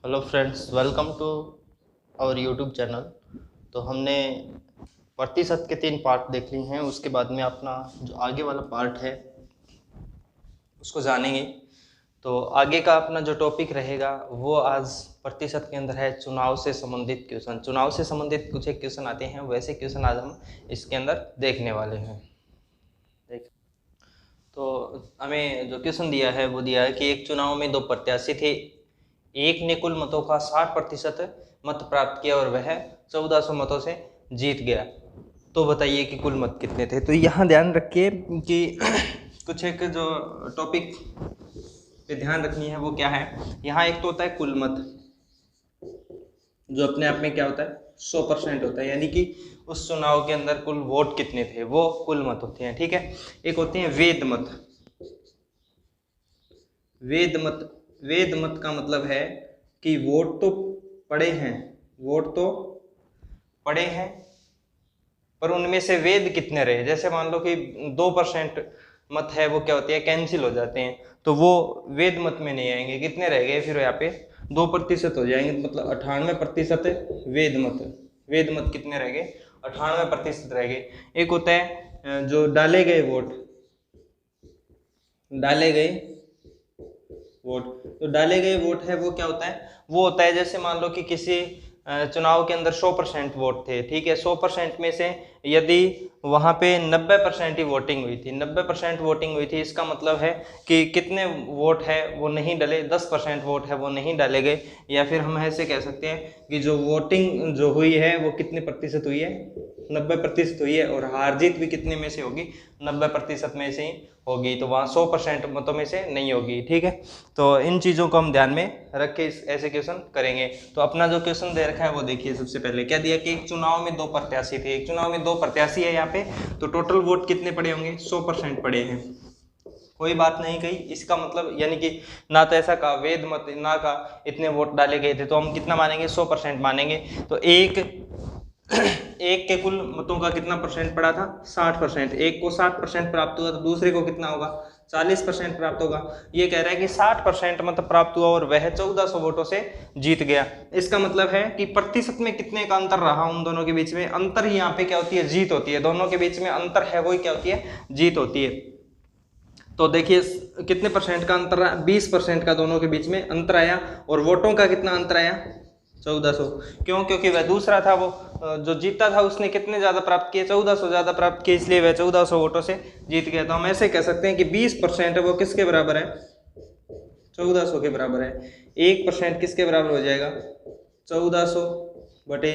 Hello friends, welcome to our YouTube channel. तो हमने प्रतिशत के 3 पार्ट देख लिए हैं। उसके बाद में अपना जो आगे वाला पार्ट है उसको जानेंगे। तो आगे का अपना जो टॉपिक रहेगा वो आज प्रतिशत के अंदर है चुनाव से संबंधित क्वेश्चन। चुनाव से संबंधित कुछ एक क्वेश्चन आते हैं, वैसे क्वेश्चन आज हम इसके अंदर देखने वाले हैं। देख तो हमें जो क्वेश्चन दिया है वो दिया है कि एक चुनाव में 2 प्रत्याशी थे। एक ने कुल मतों का 60% मत प्राप्त किया और वह 1400 मतों से जीत गया। तो बताइए कि कुल मत कितने थे। तो यहाँ ध्यान रखिए कि कुछ एक जो टॉपिक पे ध्यान रखनी है वो क्या है। यहाँ एक तो होता है कुल मत, जो अपने आप में क्या होता है 100% होता है, यानी कि उस चुनाव के अंदर कुल वोट कितने थे वो कुल मत होते हैं। ठीक है। एक होते हैं वेद मत। वेद मत का मतलब है कि वोट तो पड़े हैं पर उनमें से वेद कितने रहे। जैसे मान लो कि 2% मत है वो क्या होते हैं कैंसिल हो जाते हैं, तो वो वेद मत में नहीं आएंगे। कितने रह गए फिर यहाँ पे 2% हो जाएंगे, मतलब 98% वेद मत कितने रह गए 98% रह गए। एक होता है जो डाले गए वोट। तो डाले गए वोट है वो क्या होता है, वो होता है जैसे मान लो कि किसी चुनाव के अंदर 100% वोट थे। ठीक है। 100% में से यदि वहां पे 90% ही वोटिंग हुई थी, 90% वोटिंग हुई थी, इसका मतलब है कि कितने वोट है वो नहीं डले, 10% वोट है वो नहीं डाले गए। या फिर हम ऐसे कह सकते हैं कि जो वोटिंग जो हुई है वो कितने प्रतिशत हुई है 90% हुई है, और हार जीत भी कितने में से होगी 90% में से ही होगी। तो वहाँ 100% मतों में से नहीं होगी। ठीक है। तो इन चीज़ों को हम ध्यान में रख के ऐसे क्वेश्चन करेंगे। तो अपना जो क्वेश्चन दे रखा है वो देखिए। सबसे पहले क्या दिया कि एक चुनाव में 2 प्रत्याशी थे। एक चुनाव में 2 प्रत्याशी है यहाँ पे, तो टोटल वोट कितने पड़े होंगे 100% पड़े हैं। कोई बात नहीं कही, इसका मतलब यानी कि ना तो ऐसा कहा वेद मत ना का इतने वोट डाले गए थे, तो हम कितना मानेंगे 100% मानेंगे। तो एक के कुल मतों का कितना परसेंट पड़ा था 60%। एक को 60% प्राप्त हुआ तो दूसरे को कितना होगा 40% प्राप्त होगा। ये कह रहा है कि 60% मत प्राप्त हुआ और वह 1400 वोटों से जीत गया। इसका मतलब है कि प्रतिशत में कितने का अंतर रहा उन दोनों के बीच में। अंतर ही यहाँ पे क्या होती है जीत होती है। दोनों के बीच में अंतर है वही क्या होती है जीत होती है। तो देखिए कितने परसेंट का अंतर रहा 20% का दोनों के बीच में अंतर आया। और वोटों का कितना अंतर आया 1400। क्यों? क्योंकि वह दूसरा था, वो जो जीता था उसने कितने ज्यादा प्राप्त किए 1400 ज्यादा प्राप्त किए, इसलिए वह 1400 वोटों से जीत गया। तो हम ऐसे कह सकते हैं कि 20% वो किसके बराबर है 1400 के बराबर है। 1% किसके बराबर हो जाएगा 1400 बटे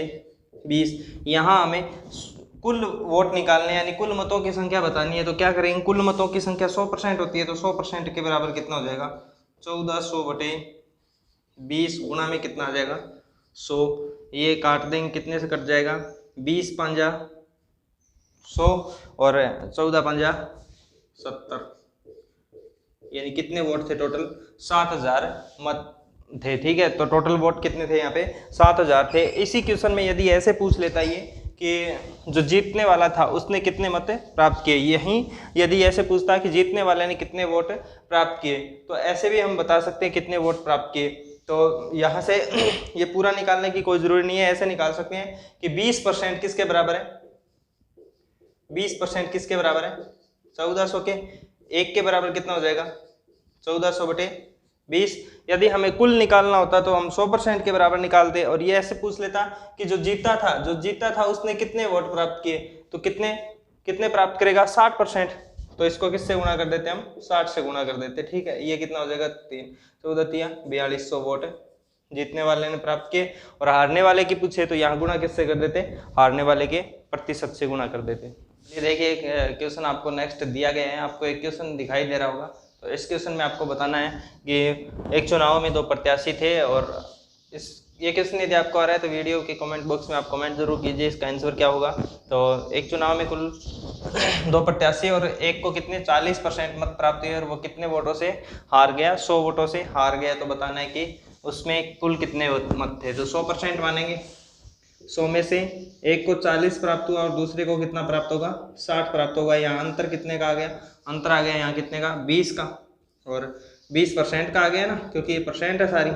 20। यहाँ हमें कुल वोट निकालने यानी कुल मतों की संख्या बतानी है, तो क्या करेंगे कुल मतों की संख्या 100% होती है, तो 100% के बराबर कितना हो जाएगा 1400 बटे 20 गुणा में कितना आ जाएगा 100। ये काट देंगे, कितने से कट जाएगा 20 पंजा 100 और 14 पंजा 70, यानी कितने वोट थे टोटल 7000 मत थे। ठीक है। तो टोटल वोट कितने थे यहाँ पे 7000 थे। इसी क्वेश्चन में यदि ऐसे पूछ लेता ये कि जो जीतने वाला था उसने कितने मत प्राप्त किए, यही यदि ऐसे पूछता कि जीतने वाले ने कितने वोट प्राप्त किए, तो ऐसे भी हम बता सकते हैं कितने वोट प्राप्त किए। तो यहाँ से ये पूरा निकालने की कोई जरूरी नहीं है, ऐसे निकाल सकते हैं कि 20% किसके बराबर है 20% किसके बराबर है 1400 के। एक के बराबर कितना हो जाएगा 1400 बटे 20। यदि हमें कुल निकालना होता तो हम 100% के बराबर निकालते, और ये ऐसे पूछ लेता कि जो जीता था उसने कितने वोट प्राप्त किए, तो कितने प्राप्त करेगा 60%। तो इसको किससे गुणा कर देते हम 60 से गुणा कर देते। ठीक है। ये कितना हो जाएगा 3 14 तिया 4200 वोट जीतने वाले ने प्राप्त किए। और हारने वाले की पूछे तो यहाँ गुणा किससे कर देते हारने वाले के प्रतिशत से गुणा कर देते। ये देखिए एक क्वेश्चन आपको नेक्स्ट दिया गया है, आपको एक क्वेश्चन दिखाई दे रहा होगा। तो इस क्वेश्चन में आपको बताना है कि एक चुनाव में 2 प्रत्याशी थे, और ये क्वेश्चन यदि आपको आ रहा है तो वीडियो के कमेंट बॉक्स में आप कमेंट जरूर कीजिए इसका आंसर क्या होगा। तो एक चुनाव में कुल 2 प्रत्याशी और एक को कितने 40% मत प्राप्त हुए और वो कितने वोटों से हार गया 100 वोटों से हार गया। तो बताना है कि उसमें कुल कितने मत थे। तो 100% मानेंगे, 100 में से एक को 40 प्राप्त हुआ और दूसरे को कितना प्राप्त होगा 60 प्राप्त होगा। यहाँ अंतर कितने का आ गया अंतर आ गया यहाँ कितने का 20 का, और 20% का आ गया ना, क्योंकि ये परसेंट है सारी।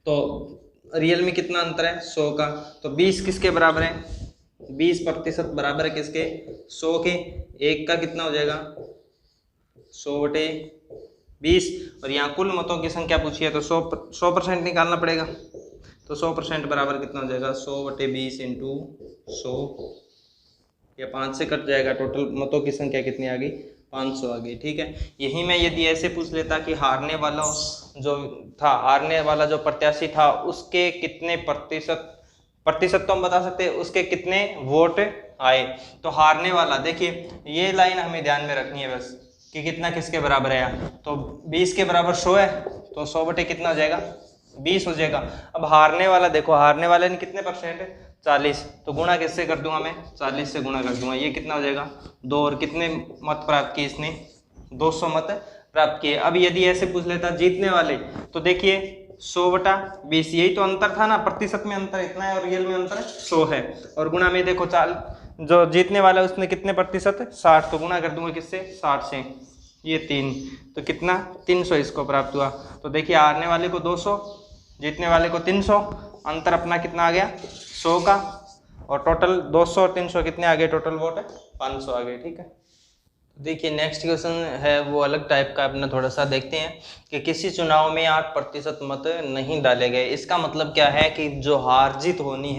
तो रियल में कितना अंतर है 100 का। तो 20 किसके बराबर है, 20% बराबर है किसके 100 के। एक का कितना हो जाएगा 100/20 और यहाँ कुल मतों की संख्या पूछी है तो 100% निकालना पड़ेगा। तो 100% बराबर कितना हो जाएगा 100/20 इंटू 100 या 5 से कट जाएगा। टोटल मतों की संख्या कितनी आ गई 500 आ गई। ठीक है, यही मैं यदि ऐसे पूछ लेता कि हारने वाला जो प्रत्याशी था उसके कितने प्रतिशत तो हम बता सकते हैं, उसके कितने वोट आए। तो हारने वाला, देखिए ये लाइन हमें ध्यान में रखनी है बस कि कितना किसके बराबर है। तो 20 के बराबर 100 है तो 100 कितना हो जाएगा 20 हो जाएगा। अब हारने वाला देखो, हारने वाले ने कितने परसेंट 40, तो गुणा किससे कर दूंगा मैं 40 से गुणा कर दूंगा। ये कितना हो जाएगा 2 और कितने मत प्राप्त किए इसने 200 मत प्राप्त किए। अब यदि ऐसे पूछ लेता जीतने वाले, तो देखिए 100/20 यही तो अंतर था ना, प्रतिशत में अंतर इतना है और रियल में अंतर 100 है। और गुणा में देखो जो जीतने वाला है उसने कितने प्रतिशत 60, तो गुणा कर दूंगा किससे 60 से, ये 3 तो कितना 300 इसको प्राप्त हुआ। तो देखिए हारने वाले को 200, जीतने वाले को 300, अंतर अपना कितना आ गया 100 का। और टोटल 200 और 300 कितने आ गए टोटल वोट 500 आ गए। ठीक है, देखिए नेक्स्ट क्वेश्चन है वो अलग टाइप का, अपना थोड़ा सा देखते हैं कि किसी चुनाव में 8% मत नहीं डाले गए। इसका मतलब क्या है कि जो हार जीत होनी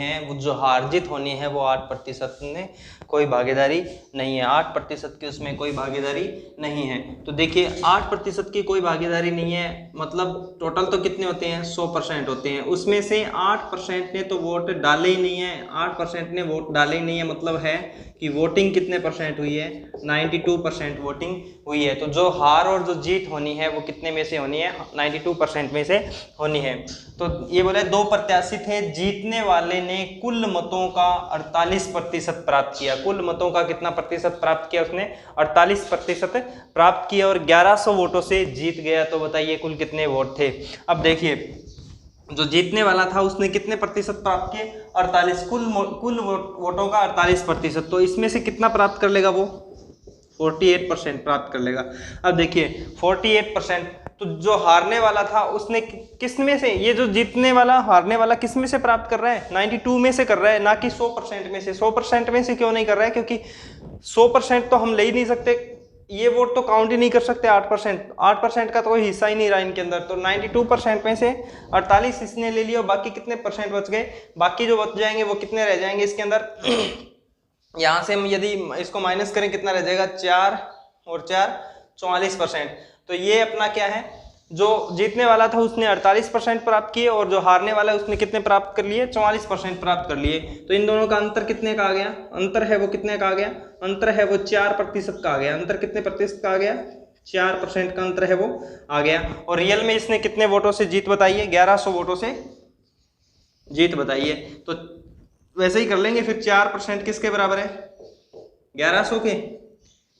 है वो 8% में कोई भागीदारी नहीं है, 8% की उसमें कोई भागीदारी नहीं है। तो देखिए 8% की कोई भागीदारी नहीं है, मतलब टोटल तो कितने होते हैं 100% होते हैं, उसमें से 8% ने तो वोट डाले ही नहीं है, 8% ने वोट डाले ही नहीं है, मतलब है कि वोटिंग कितने परसेंट हुई है 92% वोटिंग हुई है। तो जो हार और जो जीत होनी है वो कितने में से होनी है 92% में से होनी है। तो ये बोले 2 प्रत्याशी थे, जीतने वाले ने कुल मतों का 48% प्राप्त किया। कुल मतों का कितना प्रतिशत प्राप्त किया उसने 48% प्राप्त किया और 1100 वोटों से जीत गया। तो बताइए कुल कितने वोट थे। अब देखिए जो जीतने वाला था उसने कितने प्रतिशत प्राप्त किए 48, कुल वोटों का 48%, तो इसमें से कितना प्राप्त कर लेगा वो 48% प्राप्त कर लेगा। अब देखिए 48%, तो जो हारने वाला था उसने किस में से, ये जो जीतने वाला हारने वाला किस में से प्राप्त कर रहा है 92 में से कर रहा है, ना कि 100% में से। 100% में से क्यों नहीं कर रहा है, क्योंकि 100% तो हम ले ही नहीं सकते, ये वोट तो काउंट ही नहीं कर सकते 8% का तो कोई हिस्सा ही नहीं रहा इनके अंदर। तो 92% में से 48 इसने ले लिया, बाकी कितने परसेंट बच गए, बाकी जो बच जाएंगे वो कितने रह जाएंगे इसके अंदर यहाँ से हम यदि इसको माइनस करें कितना रह जाएगा 4 और 4 44%। तो ये अपना क्या है, जो जीतने वाला था उसने 48% प्राप्त किए और जो हारने वाला है उसने कितने प्राप्त कर लिए 44% प्राप्त कर लिए। तो इन दोनों का अंतर कितने का आ गया, अंतर है वो कितने का आ गया, अंतर है वो 4% का आ गया। अंतर कितने प्रतिशत का आ गया 4% का अंतर है वो आ गया। और रियल में इसने कितने वोटों से जीत बताइए 1100 वोटों से जीत बताइए। तो वैसे ही कर लेंगे फिर 4% किसके बराबर है 1100 के,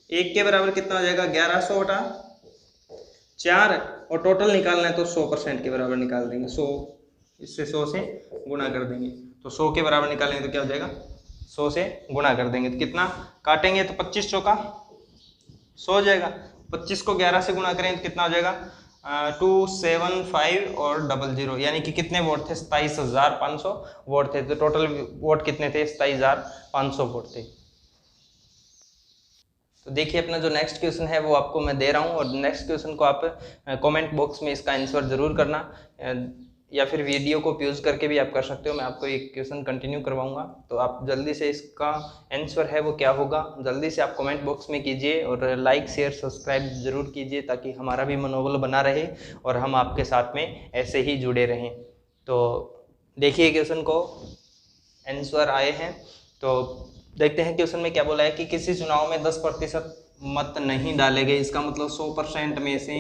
1 के बराबर कितना हो जाएगा 1100/4 और टोटल निकालना है तो 100% के बराबर निकाल देंगे। 100 इससे 100 से गुणा कर देंगे, तो 100 के बराबर निकालेंगे तो क्या हो जाएगा 100 से गुणा कर देंगे तो कितना काटेंगे तो 25 चौका 100 हो जाएगा। 25 को 11 से गुणा करें तो कितना हो जाएगा 275 और 00, यानी कि कितने वोट थे 27,500 वोट थे। तो टोटल वोट कितने थे 27,500 वोट थे। तो देखिए अपना जो नेक्स्ट क्वेश्चन है वो आपको मैं दे रहा हूँ और नेक्स्ट क्वेश्चन को आप कमेंट बॉक्स में इसका आंसर जरूर करना, या फिर वीडियो को पॉज करके भी आप कर सकते हो। मैं आपको एक क्वेश्चन कंटिन्यू करवाऊंगा, तो आप जल्दी से इसका आंसर है वो क्या होगा जल्दी से आप कमेंट बॉक्स में कीजिए और लाइक शेयर सब्सक्राइब जरूर कीजिए ताकि हमारा भी मनोबल बना रहे और हम आपके साथ में ऐसे ही जुड़े रहें। तो देखिए क्वेश्चन को आंसर आए हैं, तो देखते हैं क्वेश्चन में क्या बोला है कि किसी चुनाव में 10% मत नहीं डाले गए। इसका मतलब 100% में से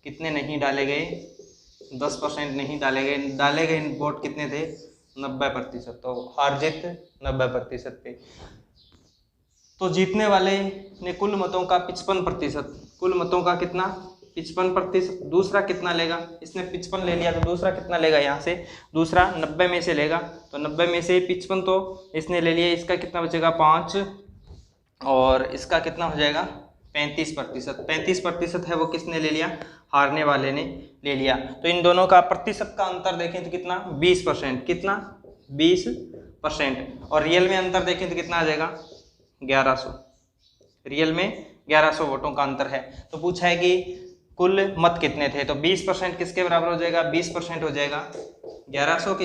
कितने नहीं डाले गए 10% नहीं डाले गए वोट कितने थे 90%। तो हार जीत 90% पे। तो जीतने वाले ने कुल मतों का 55%, कुल मतों का कितना 55%। दूसरा कितना लेगा, इसने 55 ले लिया तो दूसरा कितना लेगा, यहाँ से दूसरा 90 में से लेगा, तो 90 में से 55 तो इसने ले लिया, इसका कितना बचेगा 5 और इसका कितना हो जाएगा 35%। 35% है वो किसने ले लिया? हारने वाले ने ले लिया। तो इन दोनों का प्रतिशत का अंतर देखें तो कितना? 20%। कितना? 20%। और रियल में अंतर देखें तो कितना आ जाएगा? 1100। रियल में 1100 वोटों का अंतर है। तो पूछा है कि कुल मत कितने थे, तो 20% किसके बराबर हो जाएगा? 20% हो जाएगा 1100 के।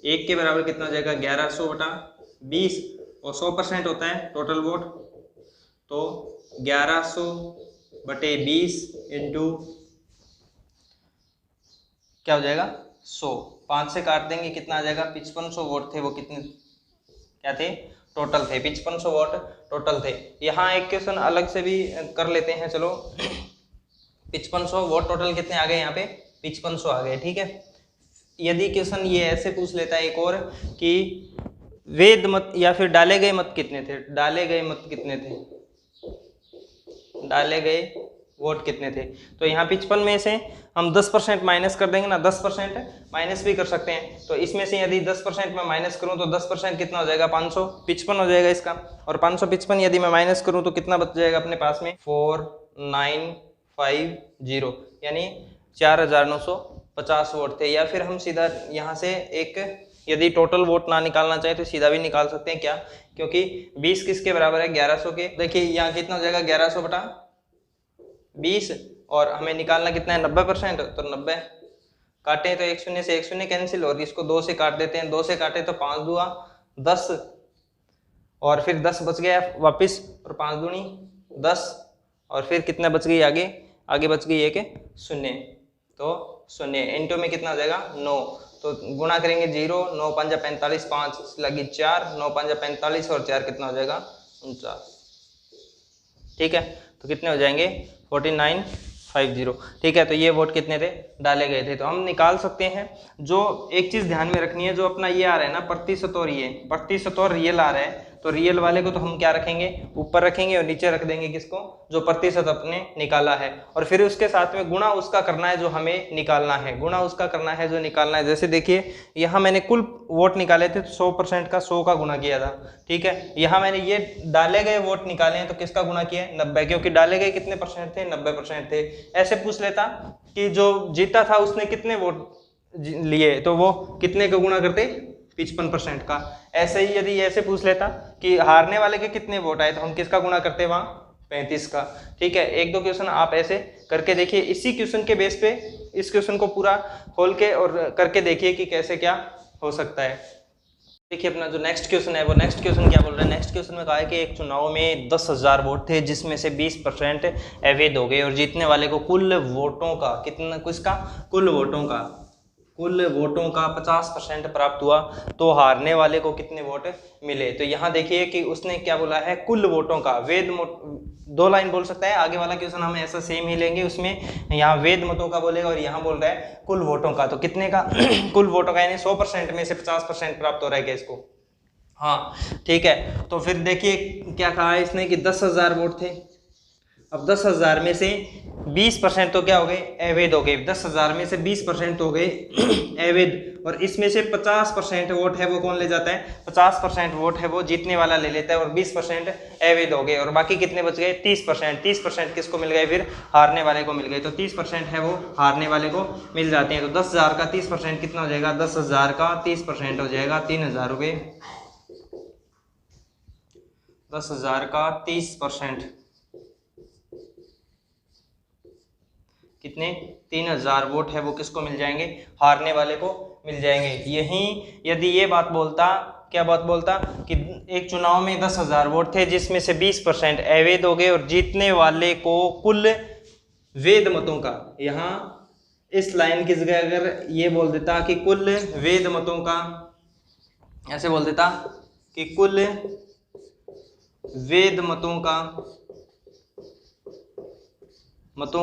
1 के बराबर कितना हो जाएगा? 1100 बटा 20, और 100% होता है टोटल वोट, तो 1100 बटे 20 इंटू क्या हो जाएगा? 100। 5 से काट देंगे, कितना आ जाएगा? 5500 वोट थे। वो कितने क्या थे? टोटल थे। 5500 वोट टोटल थे। यहाँ एक क्वेश्चन अलग से भी कर लेते हैं, चलो। 5500 वोट टोटल कितने आ गए? यहाँ पे 5500 आ गए, ठीक है। यदि क्वेश्चन ये ऐसे पूछ लेता है एक और कि वेद मत या फिर डाले गए मत कितने थे, डाले गए मत कितने थे, डाले गए वोट कितने थे, तो यहाँ 55 में से हम 10% माइनस कर देंगे ना, 10% माइनस भी कर सकते हैं। तो इसमें से यदि 10% में माइनस करूँ तो 10% कितना हो जाएगा? 555 हो जाएगा इसका। और 555 यदि मैं माइनस करूँ तो कितना बच जाएगा अपने पास में? 4950, यानी 4950 वोट थे। या फिर हम सीधा यहाँ से एक, यदि टोटल वोट ना निकालना चाहे तो सीधा भी निकाल सकते हैं। क्या? क्योंकि 20 किसके बराबर है? 1100 के। देखिए यहाँ कितना हो जाएगा? 1100 बटा 20, और हमें निकालना कितना है? 90%, तो 90 काटे तो 1 शून्य से 1 शून्य कैंसिल, और इसको 2 से काट देते हैं। 2 से काटे तो 5 दूआ 10, और फिर 10 बच गया वापस, और 5 दूनी 10, और फिर कितना बच गई आगे? आगे बच गई एक शून्य, तो शून्य इंटू में कितना हो जाएगा? 9। तो गुणा करेंगे 0, 9 5 45, 5 लगी 4, 9 5 45, और 4 कितना हो जाएगा? 49, ठीक है। तो कितने हो जाएंगे? 4950, ठीक है। तो ये वोट कितने थे? डाले गए थे। तो हम निकाल सकते हैं। जो एक चीज ध्यान में रखनी है, जो अपना ये आ रहा है ना प्रतिशत, और ये प्रतिशत और रियल आ रहा है, तो रियल वाले को तो हम क्या रखेंगे? ऊपर रखेंगे, और नीचे रख देंगे किसको? जो प्रतिशत अपने निकाला है। और फिर उसके साथ में गुणा उसका करना है जो हमें निकालना है, गुणा उसका करना है जो निकालना है। जैसे देखिए यहाँ मैंने कुल वोट निकाले थे, तो 100% का 100 का गुणा किया था, ठीक है। यहाँ मैंने ये डाले गए वोट निकाले हैं, तो किसका गुणा किया है? 90, क्योंकि डाले गए कितने परसेंट थे? 90% थे। ऐसे पूछ लेता कि जो जीता था उसने कितने वोट लिए, तो वो कितने का गुणा करते? 55% का। ऐसे ही यदि ऐसे पूछ लेता कि हारने वाले के कितने वोट आए, तो हम किसका गुणा करते? वहाँ 35 का, ठीक है। 1-2 क्वेश्चन आप ऐसे करके देखिए। इसी क्वेश्चन के बेस पे इस क्वेश्चन को पूरा खोल के और करके देखिए कि कैसे क्या हो सकता है। देखिए अपना जो नेक्स्ट क्वेश्चन है, वो नेक्स्ट क्वेश्चन क्या बोल रहा है? नेक्स्ट क्वेश्चन में कहा है कि एक चुनाव में 10,000 वोट थे, जिसमें से 20% अवैध हो गए, और जीतने वाले को कुल वोटों का कितना? किसका? कुल वोटों का 50% प्राप्त हुआ, तो हारने वाले को कितने वोट मिले? तो यहाँ देखिए कि उसने क्या बोला है? कुल वोटों का। वेद 2 लाइन बोल सकता है। आगे वाला क्वेश्चन हम ऐसा सेम ही लेंगे, उसमें यहाँ वेद मतों का बोलेगा, और यहाँ बोल रहा है कुल वोटों का। तो कितने का? कुल वोटों का, यानी 100% में से 50% प्राप्त हो रहा है क्या इसको? हाँ, ठीक है। तो फिर देखिए क्या कहा है इसने कि 10,000 वोट थे। अब 10,000 में से 20% तो क्या हो गए? अवैध हो गए। 10,000 में से 20% हो गए अवैध, और इसमें से 50% वोट है वो कौन ले जाता है? 50% वोट है वो जीतने वाला ले लेता है, और 20% अवैध हो गए, और बाकी कितने बच गए? 30%। 30% किसको मिल गए? फिर हारने वाले को मिल गए। तो 30% है वो हारने वाले को मिल जाते हैं। तो 10,000 का 30% कितना हो जाएगा? 10,000 का 30% हो जाएगा 3,000 रुपये। 10,000 का 30% कितने? 3,000 वोट है वो किसको मिल जाएंगे? हारने वाले को मिल जाएंगे। यही यदि ये बात बोलता, क्या बात बोलता कि एक चुनाव में 10,000 वोट थे, जिसमें से 20% अवैध हो गए, और जीतने वाले को कुल वैध मतों का, यहाँ इस लाइन की जगह अगर ये बोल देता कि कुल वैध मतों का, ऐसे बोल देता कि कुल वैध मतों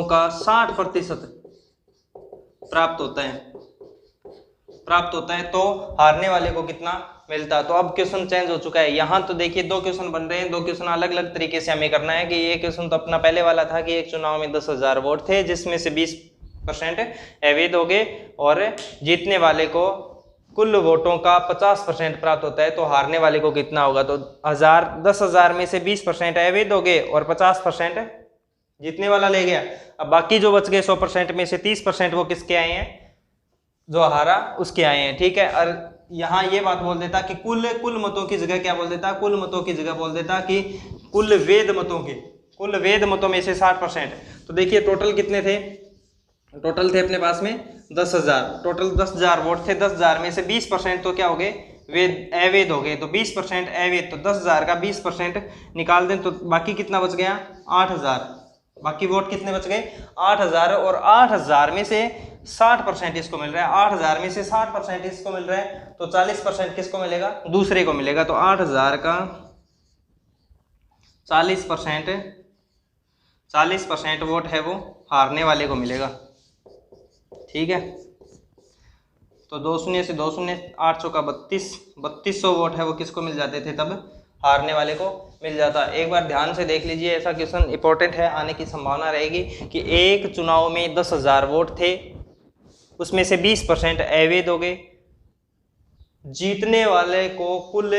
का 60% प्राप्त होता है, तो हारने वाले को कितना मिलता? तो अब क्वेश्चन चेंज हो चुका है। यहाँ तो देखिए 2 क्वेश्चन बन रहे हैं, 2 क्वेश्चन अलग अलग तरीके से हमें करना है। कि ये क्वेश्चन तो अपना पहले वाला था कि एक चुनाव में 10,000 वोट थे, जिसमें से 20% अवैध हो गए, और जीतने वाले को कुल वोटों का 50% प्राप्त होता है तो हारने वाले को कितना होगा? तो 10,000 में से 20% अवैध हो गए और 50% जीतने वाला ले गया। अब बाकी जो बच गए 100% में से 30% वो किसके आए हैं? जो हारा उसके आए हैं। ठीक है, और यहाँ ये बात बोल देता कि कुल मतों की जगह क्या बोल देता? कुल मतों की जगह बोल देता कि कुल वैध मतों में से 60%। तो देखिए टोटल कितने थे? टोटल थे अपने पास में 10,000। टोटल 10,000 वोट थे। 10,000 में से 20% तो क्या हो गए? अवैध हो गए। तो 20% अवैध, तो 10,000 का 20% निकाल दें तो बाकी कितना बच गया? 8,000। बाकी वोट कितने बच गए? 8,000। और 8,000 में से 60% इसको मिल रहा है। 8,000 में से 60% इसको मिल रहा है तो 40% किसको मिलेगा? दूसरे को मिलेगा। तो 8,000 का 40% वोट है वो हारने वाले को मिलेगा। ठीक है, तो 2 शून्य से 2 शून्य, 8 चौका 3200 वोट है वो किसको मिल जाते थे? तब हारने वाले को मिल जाता। एक बार ध्यान से देख लीजिए, ऐसा क्वेश्चन इंपॉर्टेंट है, आने की संभावना रहेगी कि एक चुनाव में 10,000 वोट थे, उसमें से 20% अवैध हो गए, जीतने वाले को कुल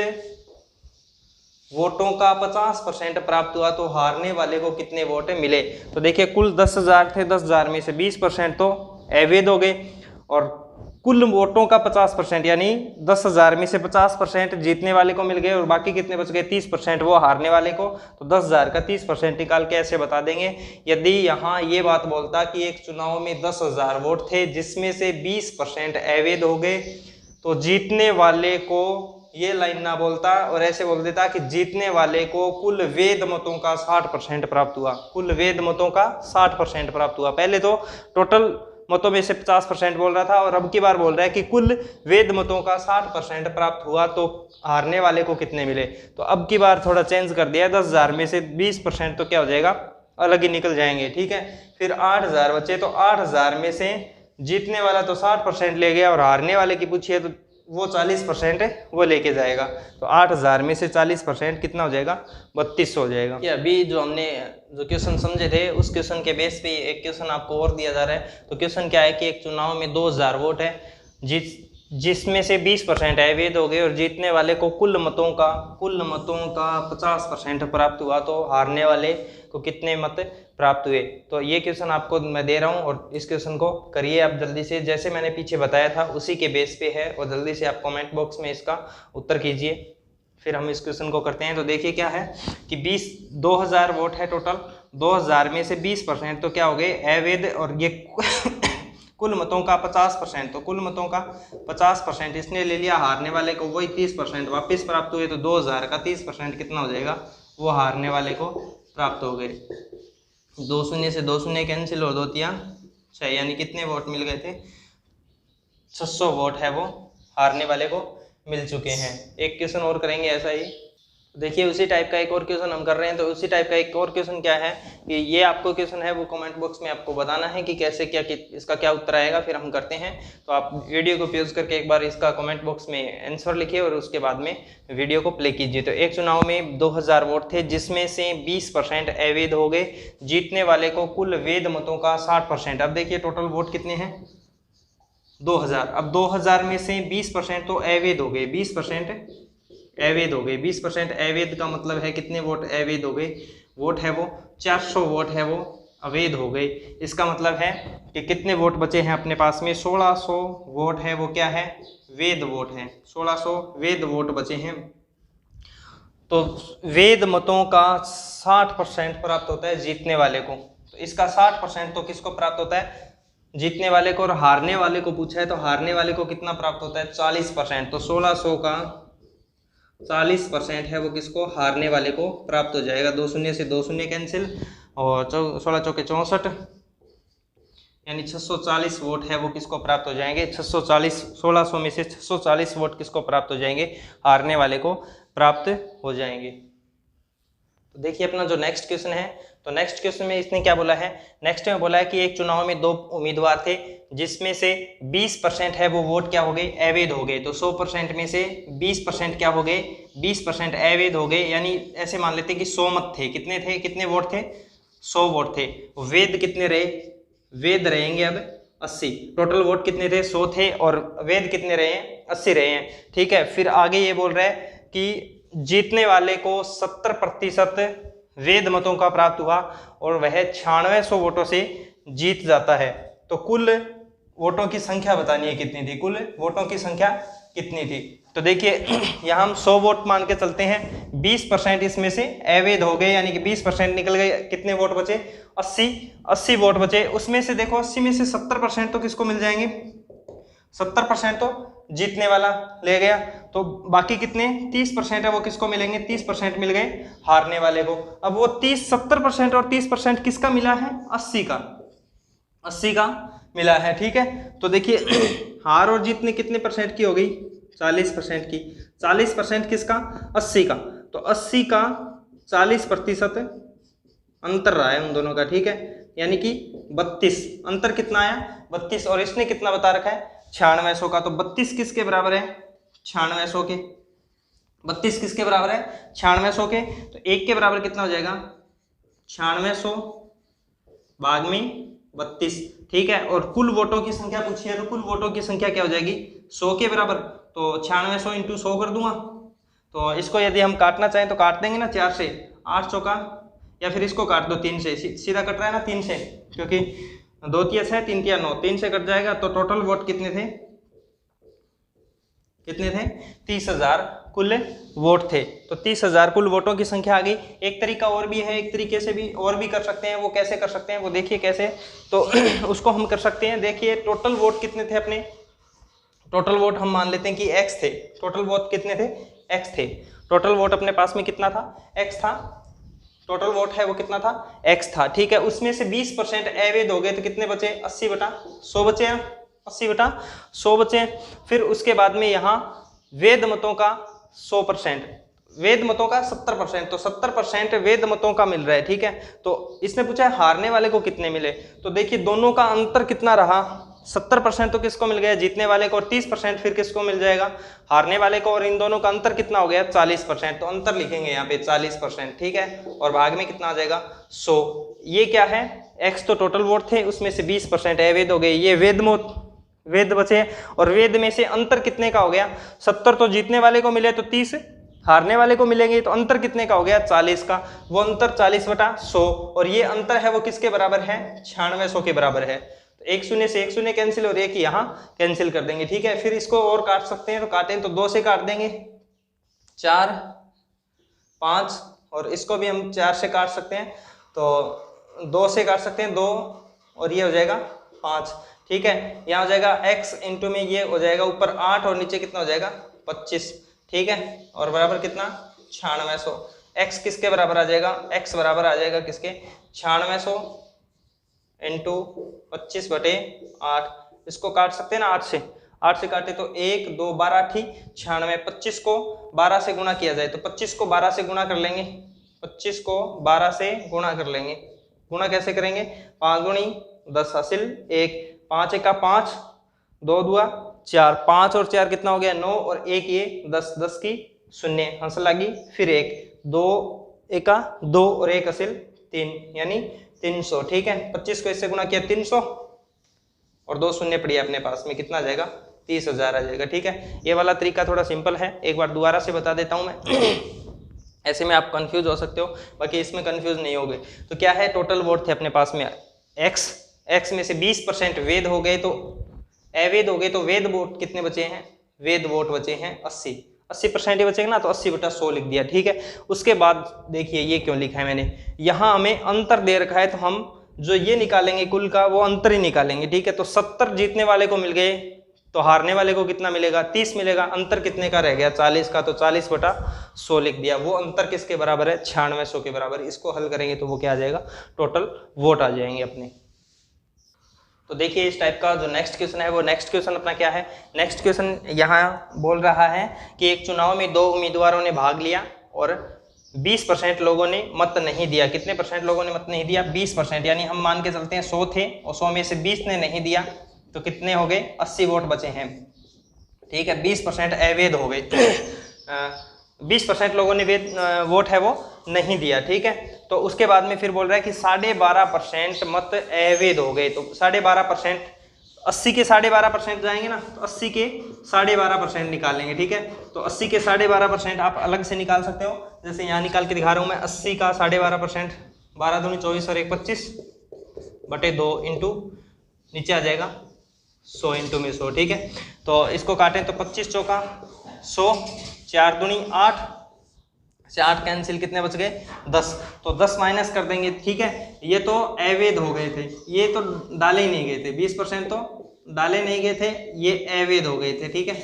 वोटों का 50% प्राप्त हुआ तो हारने वाले को कितने वोट मिले? तो देखिए कुल 10,000 थे, 10,000 में से 20% तो अवैध हो गए और कुल वोटों का 50% यानी 10,000 में से 50% जीतने वाले को मिल गए और बाकी कितने बच गए? 30% वो हारने वाले को। तो 10,000 का 30% निकाल के ऐसे बता देंगे। यदि यहाँ ये बात बोलता कि एक चुनाव में 10,000 वोट थे जिसमें से 20% अवैध हो गए तो जीतने वाले को ये लाइन ना बोलता और ऐसे बोल देता कि जीतने वाले को कुल वैध मतों का 60% प्राप्त हुआ। कुल वैध मतों का 60% प्राप्त हुआ। पहले तो टोटल मतों में से 50% बोल रहा था और अब की बार बोल रहा है कि कुल वैध मतों का 60% प्राप्त हुआ तो हारने वाले को कितने मिले। तो अब की बार थोड़ा चेंज कर दिया, 10,000 में से 20% तो क्या हो जाएगा? अलग ही निकल जाएंगे। ठीक है, फिर 8,000 बचे तो 8,000 में से जीतने वाला तो 60% ले गया और हारने वाले की पूछिए तो वो 40% वो लेके जाएगा। तो 8,000 में से 40% कितना हो जाएगा? 3200 हो जाएगा। कि अभी जो हमने जो क्वेश्चन समझे थे उस क्वेश्चन के बेस पे एक क्वेश्चन आपको और दिया जा रहा है। तो क्वेश्चन क्या है कि एक चुनाव में 2,000 वोट है जिसमें से 20% अवैध हो गए और जीतने वाले को कुल मतों का 50% प्राप्त हुआ तो हारने वाले को कितने मत प्राप्त हुए। तो ये क्वेश्चन आपको मैं दे रहा हूँ और इस क्वेश्चन को करिए आप जल्दी से, जैसे मैंने पीछे बताया था उसी के बेस पे है और जल्दी से आप कमेंट बॉक्स में इसका उत्तर कीजिए। फिर हम इस क्वेश्चन को करते हैं। तो देखिए क्या है कि 2,000 वोट है टोटल, 2,000 में से 20% तो क्या हो गए? अवैध और ये कुल मतों का 50%, तो कुल मतों का 50% इसने ले लिया, हारने वाले को वही 30% वापस प्राप्त हुए। तो 2,000 का 30% कितना हो जाएगा? वो हारने वाले को प्राप्त हो गए। 2 शून्य से 2 शून्य कैंसिल और 2 तिया 6, यानी कितने वोट मिल गए थे? 600 वोट है वो हारने वाले को मिल चुके हैं। एक क्वेश्चन और करेंगे ऐसा ही। देखिए उसी टाइप का एक और क्वेश्चन हम कर रहे हैं। तो उसी टाइप का एक और क्वेश्चन क्या है कि ये आपको क्वेश्चन है वो कमेंट बॉक्स में आपको बताना है कि कैसे क्या इसका क्या उत्तर आएगा, फिर हम करते हैं। तो आप वीडियो को पॉज करके एक बार इसका कमेंट बॉक्स में आंसर लिखिए और उसके बाद में वीडियो को प्ले कीजिए। तो एक चुनाव में 2,000 वोट थे जिसमें से 20% अवैध हो गए, जीतने वाले को कुल वैध मतों का 60%। अब देखिए टोटल वोट कितने हैं? 2,000। अब 2,000 में से 20% तो अवैध हो गए, 20% अवैध हो गए। 20% अवैध का मतलब है कितने वोट अवैध हो गए? वोट है वो 400 वोट है वो अवैध हो गए। इसका मतलब है कि कितने वोट बचे हैं अपने पास में? 1600 वोट है वो क्या है? वैध वोट है। 1600 वैध वोट बचे हैं। तो वैध मतों का 60% प्राप्त होता है जीतने वाले को। तो इसका 60% तो किसको प्राप्त होता है? जीतने वाले को। और हारने वाले को पूछा है तो हारने वाले को कितना प्राप्त होता है? 40%। तो 1600 का 40% है वो किसको? हारने वाले को प्राप्त हो जाएगा। 2 शून्य से 2 शून्य कैंसिल और 16 चौके 64, यानी 640 वोट है वो किसको प्राप्त हो जाएंगे? 640। 1600 में से 640 वोट किसको प्राप्त हो जाएंगे? हारने वाले को प्राप्त हो जाएंगे। तो देखिए अपना जो नेक्स्ट क्वेश्चन है, तो नेक्स्ट क्वेश्चन में इसने क्या बोला है? नेक्स्ट में बोला है कि एक चुनाव में 2 उम्मीदवार थे जिसमें से 20% है वो वोट क्या हो गए? अवैध हो गए। तो 100% में से 20% क्या हो गए? 20% अवैध हो गए। यानी ऐसे मान लेते हैं कि 100 मत थे। कितने थे? कितने वोट थे? 100 वोट थे। वैध कितने रहे? वैध रहेंगे अब 80। टोटल वोट कितने थे? 100 थे और वेद कितने रहे हैं? 80 रहे हैं। ठीक है, फिर आगे ये बोल रहा है कि जीतने वाले को 70% वेद मतों का प्राप्त हुआ और वह 9600 वोटों से जीत जाता है। तो कुल वोटों की संख्या बतानी है कितनी थी, कुल वोटों की संख्या कितनी थी। तो देखिए यहाँ हम 100 वोट मान के चलते हैं, 20% इसमें से अवैध हो गए, यानी कि 20% निकल गए। कितने वोट बचे? 80 वोट बचे। उसमें से देखो 80 में से 70% तो किसको मिल जाएंगे? 70% तो जीतने वाला ले गया। तो बाकी कितने 30% है वो किसको मिलेंगे? 30% मिल गए हारने वाले को। अब वो 70% और 30% किसका मिला है? 80 का, 80 का मिला है। ठीक है, तो देखिए हार और जीत ने कितने परसेंट की हो गई? 40% की। 40% किसका? 80 का। तो 80 का 40% अंतर रहा है उन दोनों का। ठीक है, यानी कि 32 अंतर कितना आया? 32। और इसने कितना बता रखा है? 9600 का। तो 32 किसके बराबर है? 9600 के। 32 किसके बराबर है? 9600 के। तो 1 के बराबर कितना हो जाएगा? 9600 भाग में 32। ठीक है, और कुल वोटों की संख्या पूछी है, तो कुल वोटों की संख्या क्या हो जाएगी? 100 के बराबर। तो 9600 इंटू 100 कर दूंगा। तो इसको यदि हम काटना चाहें तो काट देंगे ना 4 से, 8 चौका, या फिर इसको काट दो 3 से, सीधा कट रहा है ना 3 से, क्योंकि 2 तिया 6, 3 तिया 9, 3 से कट जाएगा। तो टोटल वोट कितने थे? कितने थे? 30,000 कुल वोट थे। तो 30,000 कुल वोटों की संख्या आ गई। एक तरीका और भी है, एक तरीके से भी और भी कर सकते हैं। वो कैसे कर सकते हैं वो देखिए कैसे, तो उसको हम कर सकते हैं। देखिए टोटल वोट कितने थे अपने? टोटल वोट हम मान लेते हैं कि x थे। टोटल वोट कितने थे? x थे। टोटल वोट अपने पास में कितना था? x था। टोटल वोट है वो कितना था? x था। ठीक है, उसमें से 20% अवैध हो गए, तो कितने बचे? 80/100 बचे हैं। 80/100 बचे। फिर उसके बाद में यहाँ वेद मतों का 100%, वेद मतों का 70%, तो 70% वेद मतों का मिल रहा है। ठीक है, तो इसने पूछा है हारने वाले को कितने मिले। तो देखिए दोनों का अंतर कितना रहा? 70% तो किसको मिल गया? जीतने वाले को। और 30% फिर किसको मिल जाएगा? हारने वाले को। और इन दोनों का अंतर कितना हो गया? 40%। तो अंतर लिखेंगे यहाँ पे 40%। ठीक है, और भाग में कितना आ जाएगा? 100। ये क्या है? x तो टोटल वोट थे, उसमें से 20% अवैध हो गए, ये वेद बचे। और वेद में से अंतर कितने का हो गया? 70 तो जीतने वाले को मिले, तो 30 हारने वाले को मिलेंगे। तो अंतर कितने का हो गया? 40 का। वो अंतर 40/100। और ये अंतर है वो किसके बराबर है? 9600 के बराबर है। तो 1 शून्य से 1 शून्य कैंसिल और 1 यहाँ कैंसिल कर देंगे। ठीक है, फिर इसको और काट सकते हैं, तो काटें तो 2 से काट देंगे, 4 5, और इसको भी हम 4 से काट सकते हैं, तो 2 से काट सकते हैं, 2 और ये हो जाएगा 5। ठीक है, यहाँ हो जाएगा x इंटू में ये हो जाएगा ऊपर 8 और नीचे कितना हो जाएगा? 25। ठीक है, और बराबर कितना? 9600। x किसके बराबर आ जाएगा? x बराबर आ जाएगा किसके? 9600 इंटू 25/8। इसको काट सकते हैं ना 8 से, 8 से काटे तो 1 2 12 ठीक 96। 25 को 12 से गुणा किया जाए तो 25 को 12 से गुणा कर लेंगे, 25 को 12 से गुणा कर लेंगे। गुणा कैसे करेंगे? 5 गुणी 10 हासिल 1, 5 1 का 5, 2 2 4, 5 और 4 कितना हो गया? 9, और 1 ये 10, 10 की 0 हासिल लगी, फिर 1, 2 1 का 2 और 1 हासिल 3, यानी 300। ठीक है, 25 को इससे गुणा किया 300 और 2 शून्य पड़ी अपने पास में, कितना आ जाएगा? 30,000 आ जाएगा। ठीक है, ये वाला तरीका थोड़ा सिंपल है, एक बार दोबारा से बता देता हूं मैं ऐसे में आप कंफ्यूज हो सकते हो, बाकी इसमें कंफ्यूज नहीं होगे। तो क्या है? टोटल वोट थे अपने पास में x में से 20% वेद हो गए, तो अवैध हो गए, तो वेद वोट कितने बचे हैं? वेद वोट बचे हैं 80% ही बचेगा ना, तो 80/100 लिख दिया। ठीक है, उसके बाद देखिए ये क्यों लिखा है मैंने, यहाँ हमें अंतर दे रखा है, तो हम जो ये निकालेंगे कुल का वो अंतर ही निकालेंगे। ठीक है, तो 70 जीतने वाले को मिल गए, तो हारने वाले को कितना मिलेगा? 30 मिलेगा। अंतर कितने का रह गया? 40 का, तो 40/100 लिख दिया। वो अंतर किसके बराबर है? 9600 के बराबर। इसको हल करेंगे तो वो क्या आ जाएगा? टोटल वोट आ जाएंगे अपने। तो देखिए इस टाइप का जो नेक्स्ट क्वेश्चन है, वो नेक्स्ट क्वेश्चन अपना क्या है? नेक्स्ट क्वेश्चन यहाँ बोल रहा है कि एक चुनाव में 2 उम्मीदवारों ने भाग लिया और 20% लोगों ने मत नहीं दिया। कितने परसेंट लोगों ने मत नहीं दिया? 20%, यानी हम मान के चलते हैं 100 थे और 100 में से 20 ने नहीं दिया, तो कितने हो गए? 80 वोट बचे हैं। ठीक है, 20% अवैध हो गए 20% लोगों ने वोट है वो नहीं दिया। ठीक है, तो उसके बाद में फिर बोल रहा है कि 12.5% मत अवैध हो गए। तो 12.5% 80 के 12.5% जाएंगे ना, तो 80 के 12.5% निकाल लेंगे, ठीक है। तो 80 के 12.5% आप अलग से निकाल सकते हो, जैसे यहाँ निकाल के दिखा रहा हूँ मैं। 80 का 12.5%, 12 दूनी 24 और 1 25 बटे 2 इंटू नीचे आ जाएगा 100 इंटू में 100, ठीक है। तो इसको काटें तो 25 चौका 100, 4 दूनी 8 से 8 कैंसिल, कितने बच गए 10। तो 10 माइनस कर देंगे, ठीक है। ये तो अवैध हो गए थे, ये तो डाले ही नहीं गए थे, 20% तो डाले नहीं गए थे, ये अवैध हो गए थे, ठीक है।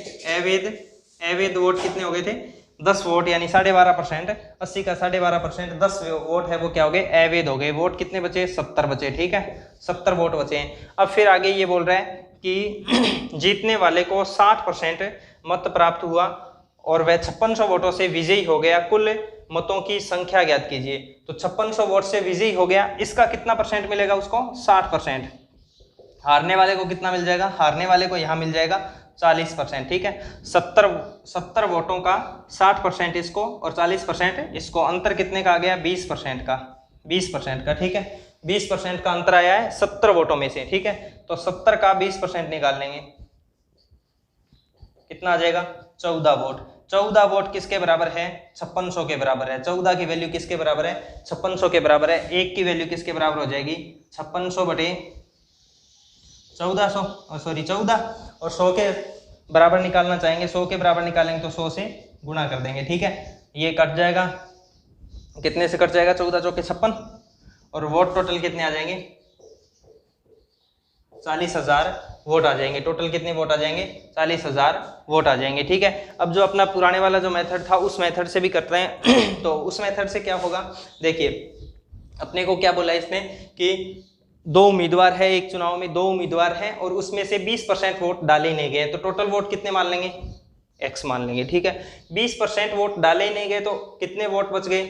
अवैध वोट कितने हो गए थे 10 वोट, यानी 12.5%। 80 का 12.5%, 10 वोट है वो क्या हो गए अवैध हो गए। वोट कितने बचे 70 बचे, ठीक है। 70 वोट बचे हैं। अब फिर आगे ये बोल रहा है कि जीतने वाले को 60% मत प्राप्त हुआ और वह 5600 वोटों से विजयी हो गया, कुल मतों की संख्या ज्ञात कीजिए। तो 5600 वोट से विजयी हो गया, इसका कितना परसेंट मिलेगा उसको 60%। हारने वाले को कितना मिल जाएगा, हारने वाले को यहाँ मिल जाएगा 40%, ठीक है। 70 वोटों का 60% इसको और 40% इसको, अंतर कितने का आ गया 20% का, 20% का, ठीक है। 20% का अंतर आया है 70 वोटों में से, ठीक है। तो 70 का 20% निकाल लेंगे, कितना आ जाएगा 14 वोट। 14 वोट किसके बराबर है 5600 के बराबर है। 14 की वैल्यू किसके बराबर है 5600 के बराबर है। 1 की वैल्यू किसके बराबर हो जाएगी 5600 बटे 1400, सॉरी 14, और 100 के बराबर निकालना चाहेंगे, 100 के बराबर निकालेंगे तो 100 से गुणा कर देंगे, ठीक है। ये कट जाएगा, कितने से कट जाएगा 14 चौके 56, और वोट टोटल कितने आ जाएंगे 40,000 वोट आ जाएंगे। टोटल कितने वोट आ जाएंगे 40,000 वोट आ जाएंगे, ठीक है। अब जो अपना पुराने वाला जो मेथड था उस मेथड से भी कर रहे हैं तो उस मेथड से क्या होगा, देखिए अपने को क्या बोला इसने कि 2 उम्मीदवार है एक चुनाव में, 2 उम्मीदवार हैं और उसमें से 20% वोट डाले नहीं गए, तो टोटल वोट कितने मान लेंगे x मान लेंगे, ठीक है। 20% वोट डाले नहीं गए तो कितने वोट बच गए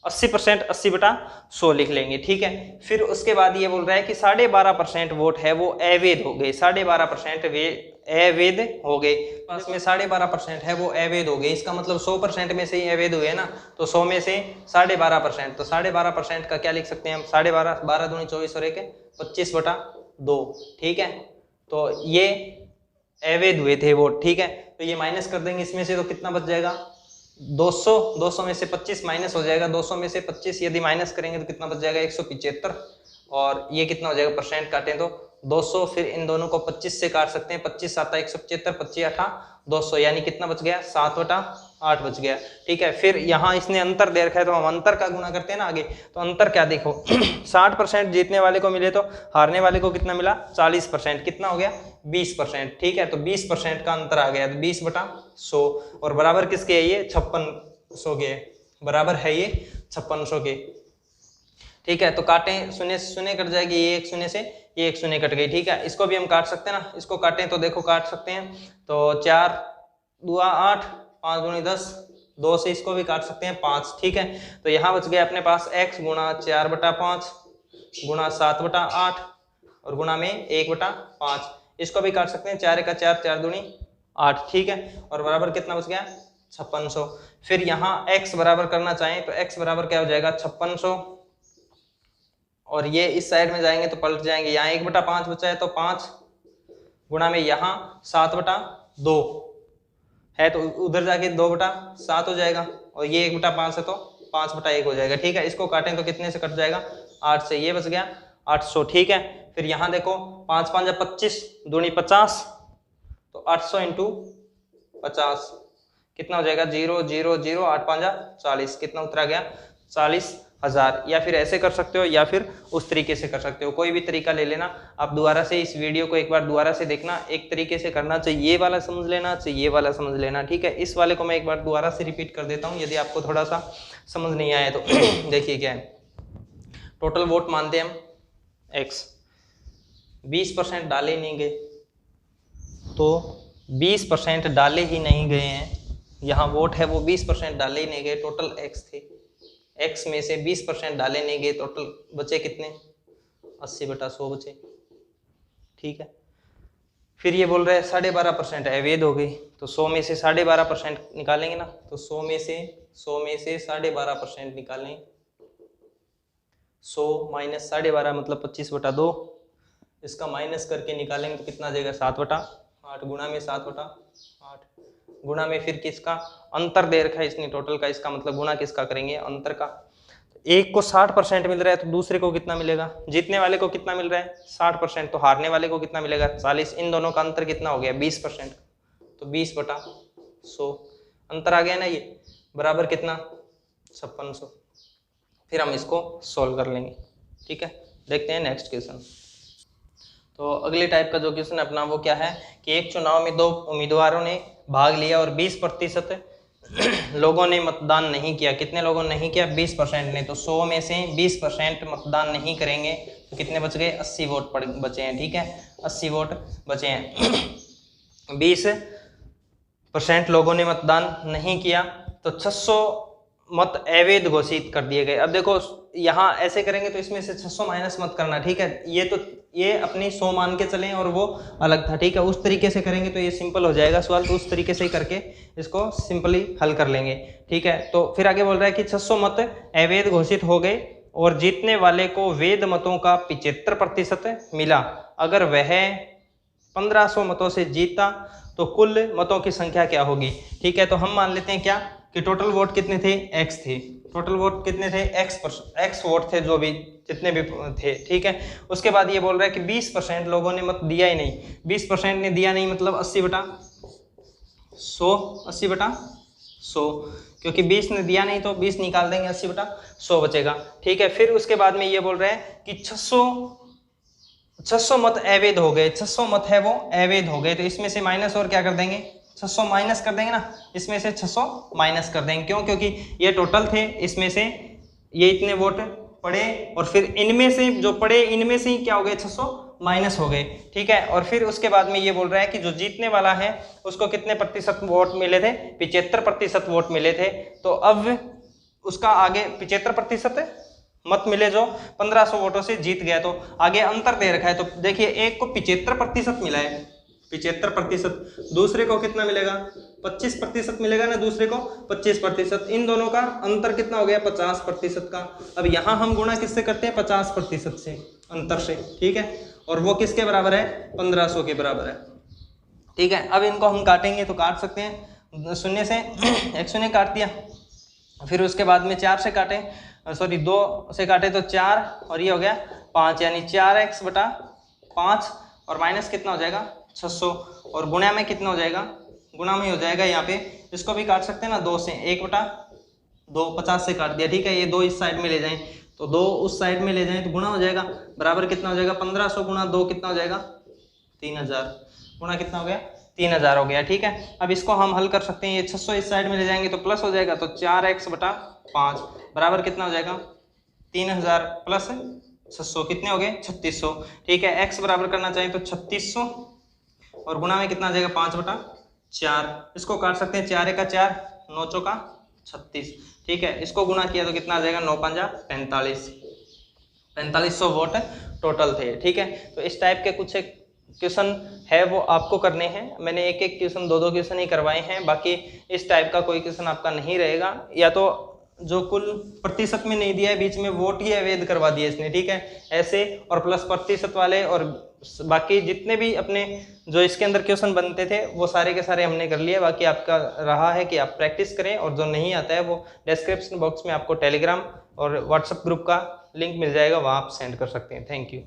80%, 80/100 लिख लेंगे, ठीक है। फिर उसके बाद ये बोल रहा है कि 12.5% वोट है वो अवैध हो गए, 12.5% वे अवैध हो गए। बस में 12.5% है वो अवैध हो गए, इसका मतलब 100% में से ही अवैध हुए ना, तो 100 में से 12.5%, तो 12.5% का क्या लिख सकते हैं हम 12.5, 12 दूनी 24 और 1 25/2, ठीक है। तो ये अवैध हुए थे वोट, ठीक है। तो ये माइनस कर देंगे इसमें से, तो कितना बच जाएगा 200 में से 25 माइनस हो जाएगा, 200 में से 25 यदि माइनस करेंगे तो कितना बच जाएगा 175, और ये कितना हो जाएगा परसेंट काटें तो 200, फिर इन दोनों को 25 से काट सकते हैं, 25 आता है 175, 25 8 200, यानी कितना बच गया 7/8 बच गया, ठीक है। फिर यहाँ इसने अंतर दे रखा है तो हम अंतर का गुणा करते हैं ना आगे, तो अंतर क्या देखो 60% जीतने वाले को मिले तो हारने वाले को कितना मिला 40%, कितना हो गया 20%, ठीक है। तो 20% का अंतर आ गया, तो 20/100, और बराबर किसके है ये 5600 के, बराबर है ये 5600 के, ठीक है। तो काटें, शून्य शून्य कट जाएगी, ये एक शून्य से ये एक शून्य कट गई, ठीक है। इसको भी हम काट सकते हैं ना, इसको काटें तो देखो काट सकते हैं, तो 4 दूआ 8, 5 दूनी 10, 2 से इसको भी काट सकते हैं 5, ठीक है। तो यहाँ बच गया अपने पास x गुणा 4/5 गुणा 7/8 और गुणा में 1/5, इसको भी काट सकते हैं, 4 का 4, 4 दूनी 8, ठीक है। और बराबर कितना बच गया 5600। फिर यहाँ x बराबर करना चाहें तो x बराबर क्या हो जाएगा 5600, और ये इस साइड में जाएंगे तो पलट जाएंगे, यहाँ 1/5 बचा है तो 5 गुणा में यहाँ 7/2 है तो उधर जाके 2/7 हो जाएगा, और ये 1/5 है तो 5/1 हो जाएगा, ठीक है। इसको काटें तो कितने से कट जाएगा 8 से, ये बच गया 800, ठीक है। फिर यहाँ देखो 5 5 25 दूनी 50, तो 800 इंटू 50 कितना हो जाएगा 0 0 0 8 5 40, कितना उतरा गया 40,000। या फिर ऐसे कर सकते हो या फिर उस तरीके से कर सकते हो, कोई भी तरीका ले लेना। आप दोबारा से इस वीडियो को एक बार दोबारा से देखना, एक तरीके से करना चाहिए, ये वाला समझ लेना चाहिए, ये वाला समझ लेना, ठीक है। इस वाले को मैं एक बार दोबारा से रिपीट कर देता हूँ यदि आपको थोड़ा सा समझ नहीं आया तो देखिए क्या है। टोटल वोट मानते हैं हम x, 20% डाले नहीं गए, तो 20% डाले ही नहीं गए हैं, यहाँ वोट है वो 20% डाले ही नहीं गए, टोटल x थे, x में से 20% डाले नहीं गए, टोटल बचे कितने 80/100 बचे, ठीक है। फिर ये बोल रहे हैं 12.5% अवैध हो गई, तो 100 में से 12.5% निकालेंगे ना, तो 100 में से 12.5% निकालें, 100 माइनस 12.5 मतलब 25/2, इसका माइनस करके निकालेंगे तो कितना आ जाएगा 7/8 गुणा में 7/8 गुणा में फिर किसका अंतर दे रखा है इसने टोटल का, इसका मतलब गुणा किसका करेंगे अंतर का। एक को 60% मिल रहा है तो दूसरे को कितना मिलेगा, जीतने वाले को कितना मिल रहा है 60%, तो हारने वाले को कितना मिलेगा 40। इन दोनों का अंतर कितना हो गया 20%, तो 20/100 अंतर आ गया ना, ये बराबर कितना 5600। फिर हम इसको सॉल्व कर लेंगे, ठीक है। देखते हैं नेक्स्ट क्वेश्चन। तो अगले टाइप का जो क्वेश्चन अपना वो क्या है कि एक चुनाव में 2 उम्मीदवारों ने भाग लिया और 20% लोगों ने मतदान नहीं किया। कितने लोगों ने नहीं किया 20% ने, तो 100 में से 20% मतदान नहीं करेंगे तो कितने बच गए 80 वोट बचे हैं, ठीक है 80 वोट बचे हैं। 20% लोगों ने मतदान नहीं किया तो 600 मत अवैध घोषित कर दिए गए। अब देखो यहाँ ऐसे करेंगे तो इसमें से 600 माइनस मत करना, ठीक है। ये अपनी 100 मान के चलें और वो अलग था, ठीक है। उस तरीके से करेंगे तो ये सिंपल हो जाएगा सवाल, तो उस तरीके से ही करके इसको सिंपली हल कर लेंगे, ठीक है। तो फिर आगे बोल रहा है कि 600 मत अवैध घोषित हो गए और जीतने वाले को वैध मतों का 75% मिला। अगर वह 1500 मतों से जीता तो कुल मतों की संख्या क्या होगी, ठीक है। तो हम मान लेते हैं क्या कि टोटल वोट कितने थे x थे, टोटल वोट कितने थे x वोट थे, जो भी जितने भी थे, ठीक है। उसके बाद ये बोल रहा है कि 20% लोगों ने मत दिया ही नहीं, 20% ने दिया नहीं मतलब 80/100 80/100, क्योंकि 20 ने दिया नहीं तो 20 निकाल देंगे 80/100 बचेगा, ठीक है। फिर उसके बाद में ये बोल रहा है कि 600 मत अवैध हो गए, 600 मत है वो अवैध हो गए, तो इसमें से माइनस और क्या कर देंगे 600 माइनस कर देंगे ना, इसमें से 600 माइनस कर देंगे। क्यों, क्योंकि ये टोटल थे, इसमें से ये इतने वोट पड़े और फिर इनमें से जो पड़े इनमें से ही क्या हो गए 600 माइनस हो गए, ठीक है। और फिर उसके बाद में ये बोल रहा है कि जो जीतने वाला है उसको कितने प्रतिशत वोट मिले थे 75% वोट मिले थे। तो अब उसका आगे 75% मत मिले जो 1500 वोटों से जीत गया, तो आगे अंतर दे रखा है। तो देखिए एक को 75% मिला है 75%, दूसरे को कितना मिलेगा 25% मिलेगा ना, दूसरे को 25%। इन दोनों का अंतर कितना हो गया 50% का। अब यहाँ हम गुणा किससे करते हैं 50% से, अंतर से, ठीक है। और वो किसके बराबर है 1500 के बराबर है, ठीक है। अब इनको हम काटेंगे तो काट सकते हैं, शून्य से एक शून्य काट दिया, फिर उसके बाद में 4 से काटे, सॉरी 2 से काटे तो 4 और ये हो गया 5, यानी 4x/5 और माइनस कितना हो जाएगा 600 और गुणा में कितना हो जाएगा, गुणा में हो जाएगा यहाँ पे, इसको भी काट सकते हैं ना 2 से, 1/2 50 से काट दिया, ठीक है। ये 2 इस साइड में ले जाएं तो 2 उस साइड में ले जाएं तो गुणा हो जाएगा, बराबर कितना हो जाएगा 1500 गुणा 2 कितना हो जाएगा 3000, गुणा कितना हो गया 3000 हो गया, ठीक है। अब इसको हम हल कर सकते हैं, ये 600 इस साइड में ले जाएंगे तो प्लस हो जाएगा, तो 4x/5 बराबर कितना हो जाएगा 3000 प्लस 600 कितने हो गए 3600, ठीक है। x बराबर करना चाहिए तो 3600 और गुणा में कितना आ जाएगा 5/4, इसको काट सकते हैं, 4 का 4 9 चौका 36, ठीक है। इसको गुणा किया तो कितना आ जाएगा 9 5 45, 4500 वोट टोटल थे, ठीक है। तो इस टाइप के कुछ क्वेश्चन है वो आपको करने हैं, मैंने एक एक क्वेश्चन 2 क्वेश्चन ही करवाए हैं, बाकी इस टाइप का कोई क्वेश्चन आपका नहीं रहेगा। या तो जो कुल प्रतिशत में नहीं दिया है, बीच में वोट ही अवैध करवा दिया इसने, ठीक है, ऐसे, और प्लस प्रतिशत वाले और बाकी जितने भी अपने जो इसके अंदर क्वेश्चन बनते थे वो सारे के सारे हमने कर लिए। बाकी आपका रहा है कि आप प्रैक्टिस करें, और जो नहीं आता है वो डिस्क्रिप्शन बॉक्स में आपको टेलीग्राम और व्हाट्सएप ग्रुप का लिंक मिल जाएगा, वहाँ आप सेंड कर सकते हैं। Thank you.